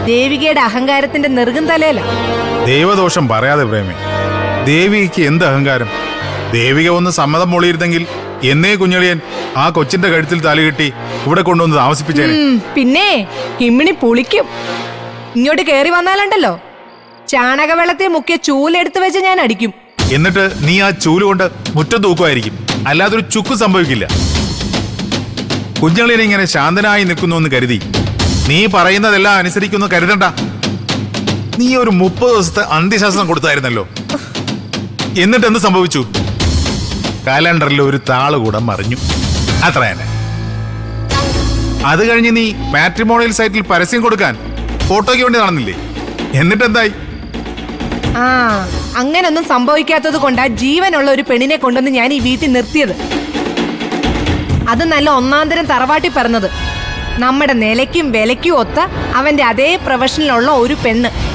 ദേവികയുടെ അഹങ്കാരത്തിന്റെ നെറുകും തലയില. ദൈവദോഷം പറയാതെ പ്രേമേ, ദേവിക്ക് എന്ത് അഹങ്കാരം? ദേവിക ഒന്ന് സമ്മതം മൊളിയിരുന്നെങ്കിൽ എന്നേ കുഞ്ഞളിയൻ ആ കൊച്ചിന്റെ കഴുത്തിൽ താലികെട്ടി ഇവിടെ കൊണ്ടുവന്ന് താമസിപ്പിച്ചേനെ. പിന്നെ ഹിമ്മിണി പുളിക്കും. ഇങ്ങോട്ട് കേറി വന്നാലുണ്ടല്ലോ, ചാണകവെള്ളത്തെ മുക്കിയ ചൂലെടുത്ത് വെച്ച് ഞാൻ അടിക്കും. എന്നിട്ട് നീ ആ ചൂല് കൊണ്ട് മുറ്റം തൂക്കുമായിരിക്കും, അല്ലാതൊരു ചുക്ക് സംഭവിക്കില്ല. കുഞ്ഞളിയൻ ഇങ്ങനെ ശാന്തനായി നിൽക്കുന്നു എന്ന് കരുതി നീ പറയുന്നതെല്ലാം അനുസരിക്കുന്നു കരുതണ്ട. നീ ഒരു 30 ദിവസത്തെ അന്ത്യശാസനം കൊടുത്തായിരുന്നല്ലോ. എന്നിട്ട് എന്ത് സംഭവിച്ചു? കാലണ്ടറിൽ ഒരു താള് കൂടെ മറിഞ്ഞു, അത്ര തന്നെ. അത് കഴിഞ്ഞ് നീ മാട്രിമോണിയൽ സൈറ്റിൽ പരസ്യം കൊടുക്കാൻ ഫോട്ടോയ്ക്ക് വേണ്ടി നടന്നില്ലേ? എന്നിട്ടെന്തായി? അങ്ങനൊന്നും സംഭവിക്കാത്തത് കൊണ്ടാ ജീവനുള്ള ഒരു പെണ്ണിനെ കൊണ്ടുവന്ന് ഞാൻ ഈ വീട്ടിൽ നിർത്തിയത്. അത് നല്ല ഒന്നാന്തരം തറവാട്ടി പറഞ്ഞത്. നമ്മുടെ നിലയ്ക്കും വിലയ്ക്കും ഒത്ത അവന്റെ അതേ പ്രൊഫഷനിലുള്ള ഒരു പെണ്ണ്.